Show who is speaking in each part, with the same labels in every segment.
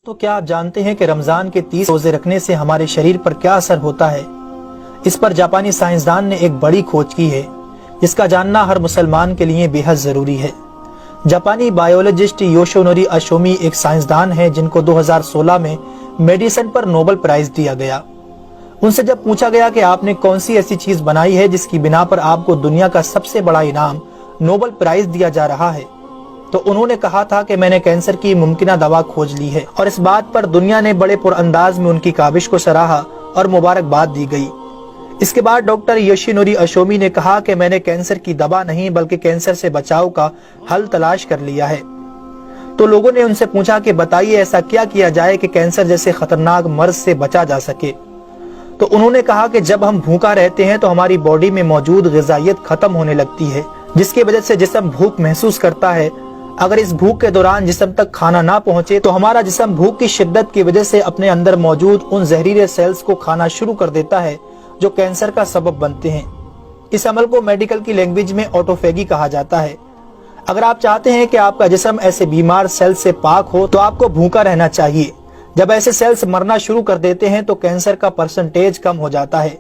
Speaker 1: تو کیا آپ جانتے ہیں کہ رمضان کے 30 روزے رکھنے سے ہمارے شریر پر کیا اثر ہوتا ہے؟ اس پر جاپانی سائنسدان نے ایک بڑی کھوج کی ہے جس کا جاننا ہر مسلمان کے لیے بے حد ضروری ہے۔ جاپانی بایولوجسٹ یوشونوری اشومی ایک سائنسدان ہیں جن کو 2016 میں میڈیسن پر نوبل پرائز دیا گیا۔ ان سے جب پوچھا گیا کہ آپ نے کون سی ایسی چیز بنائی ہے جس کی بنا پر آپ کو دنیا کا سب سے بڑا انعام نوبل پرائز دیا جا رہا ہے، تو انہوں نے کہا تھا کہ میں نے کینسر کی ممکنہ دوا کھوج لی ہے، اور اس بات پر دنیا نے بڑے پر انداز میں ان کی کاوش کو سراہا اور مبارکباد دی گئی۔ اس کے بعد ڈاکٹر یوشینوری اشومی نے کہا کہ میں نے کینسر کی دوا نہیں بلکہ کینسر سے بچاؤ کا حل تلاش کر لیا ہے۔ تو لوگوں نے ان سے پوچھا کہ بتائیے ایسا کیا جائے کہ کینسر جیسے خطرناک مرض سے بچا جا سکے؟ تو انہوں نے کہا کہ جب ہم بھوکا رہتے ہیں تو ہماری باڈی میں موجود غذائیت ختم ہونے لگتی ہے، جس کی وجہ سے جسم بھوک محسوس کرتا ہے۔ اگر اس بھوک کے دوران جسم تک کھانا نہ پہنچے تو ہمارا جسم بھوک کی شدت کی وجہ سے اپنے اندر موجود ان زہریلے سیلز کو کھانا شروع کر دیتا ہے جو کینسر کا سبب بنتے ہیں۔ اس عمل کو میڈیکل کی لینگویج میں آٹوفیگی کہا جاتا ہے۔ اگر آپ چاہتے ہیں کہ آپ کا جسم ایسے بیمار سیلز سے پاک ہو تو آپ کو بھوکا رہنا چاہیے۔ جب ایسے سیلز مرنا شروع کر دیتے ہیں تو کینسر کا پرسنٹیج کم ہو جاتا ہے۔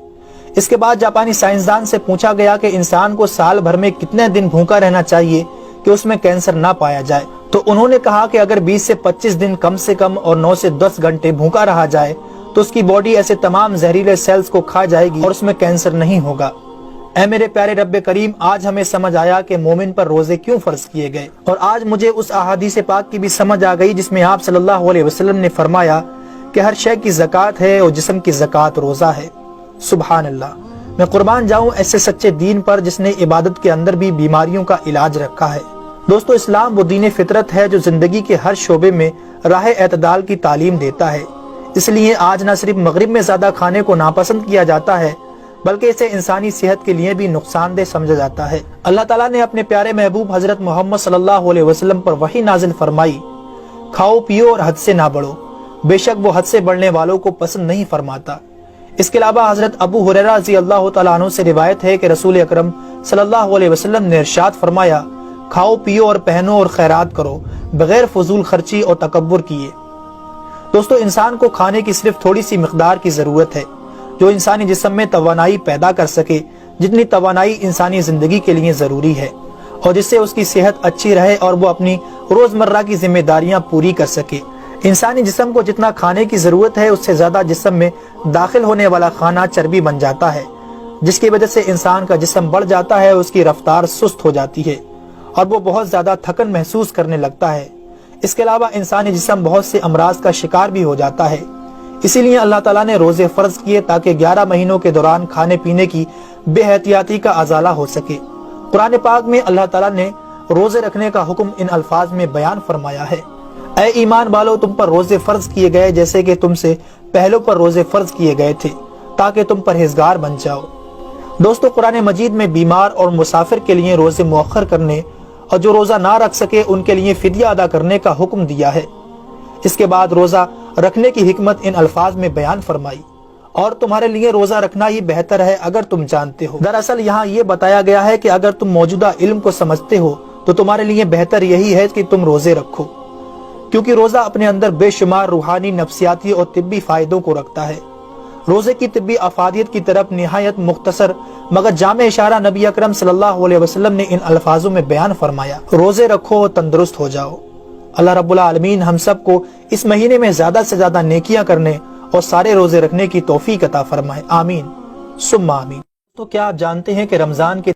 Speaker 1: اس کے بعد جاپانی سائنسدان سے پوچھا گیا کہ انسان کو سال بھر میں کتنے دن بھوکا رہنا چاہیے کہ اس میں کینسر نہ پایا جائے؟ تو انہوں نے کہا کہ اگر 20 سے 25 دن کم سے کم اور 9 سے 10 گھنٹے بھوکا رہا جائے تو اس کی باڈی ایسے تمام زہریلے سیلز کو کھا جائے گی اور اس میں کینسر نہیں ہوگا۔ اے میرے پیارے رب کریم، آج ہمیں سمجھ آیا کہ مومن پر روزے کیوں فرض کیے گئے، اور آج مجھے اس احادیث پاک کی بھی سمجھ آ گئی جس میں آپ صلی اللہ علیہ وسلم نے فرمایا کہ ہر شے کی زکوٰۃ ہے اور جسم کی زکوٰۃ روزہ ہے۔ سبحان اللہ! میں قربان جاؤں ایسے سچے دین پر جس نے عبادت کے اندر بھی بیماریوں کا علاج رکھا ہے۔ دوستو، اسلام وہ دین فطرت ہے جو زندگی کے ہر شعبے میں راہ اعتدال کی تعلیم دیتا ہے۔ اس لیے آج نہ صرف مغرب میں زیادہ کھانے کو ناپسند کیا جاتا ہے بلکہ اسے انسانی صحت کے لیے بھی نقصان دہ سمجھا جاتا ہے۔ اللہ تعالیٰ نے اپنے پیارے محبوب حضرت محمد صلی اللہ علیہ وسلم پر وحی نازل فرمائی، کھاؤ پیو اور حد سے نہ بڑھو، بے شک وہ حد سے بڑھنے والوں کو پسند نہیں فرماتا۔ اس کے علاوہ حضرت ابو ہریرہ رضی اللہ تعالیٰ عنہ سے روایت ہے کہ رسول اکرم صلی اللہ علیہ وسلم نے ارشاد فرمایا، کھاؤ پیو اور پہنو اور خیرات کرو بغیر فضول خرچی اور تکبر کیے۔ دوستو، انسان کو کھانے کی صرف تھوڑی سی مقدار کی ضرورت ہے جو انسانی جسم میں توانائی پیدا کر سکے، جتنی توانائی انسانی زندگی کے لیے ضروری ہے، اور جس سے اس کی صحت اچھی رہے اور وہ اپنی روزمرہ کی ذمہ داریاں پوری کر سکے۔ انسانی جسم کو جتنا کھانے کی ضرورت ہے اس سے زیادہ جسم میں داخل ہونے والا کھانا چربی بن جاتا ہے، جس کی وجہ سے انسان کا جسم بڑھ جاتا ہے، اس کی رفتار سست ہو جاتی ہے اور وہ بہت زیادہ تھکن محسوس کرنے لگتا ہے۔ اس کے علاوہ انسانی جسم بہت سے امراض کا شکار بھی ہو جاتا ہے۔ اسی لیے اللہ تعالیٰ نے روزے فرض کیے تاکہ 11 مہینوں کے دوران کھانے پینے کی بے احتیاطی کا ازالہ ہو سکے۔ قرآن پاک میں اللہ تعالیٰ نے روزے رکھنے کا حکم ان الفاظ میں بیان فرمایا ہے، اے ایمان والو، تم پر روزے فرض کیے گئے جیسے کہ تم سے پہلوں پر روزے فرض کیے گئے تھے تاکہ تم پرہیزگار بن جاؤ۔ دوستو، قرآن مجید میں بیمار اور مسافر کے لیے روزے مؤخر کرنے اور جو روزہ نہ رکھ سکے ان کے لیے فدیہ ادا کرنے کا حکم دیا ہے۔ اس کے بعد روزہ رکھنے کی حکمت ان الفاظ میں بیان فرمائی، اور تمہارے لیے روزہ رکھنا ہی بہتر ہے اگر تم جانتے ہو۔ دراصل یہاں یہ بتایا گیا ہے کہ اگر تم موجودہ علم کو سمجھتے ہو تو تمہارے لیے بہتر یہی ہے کہ تم روزے رکھو، کیونکہ روزہ اپنے اندر بے شمار روحانی، نفسیاتی اور طبی فائدوں کو رکھتا ہے۔ روزے کی طبی افادیت کی طرف نہایت مختصر مگر جامع اشارہ نبی اکرم صلی اللہ علیہ وسلم نے ان الفاظوں میں بیان فرمایا، روزے رکھو اور تندرست ہو جاؤ۔ اللہ رب العالمین ہم سب کو اس مہینے میں زیادہ سے زیادہ نیکیاں کرنے اور سارے روزے رکھنے کی توفیق عطا فرمائے، آمین ثم آمین۔ تو کیا آپ جانتے ہیں کہ رمضان کے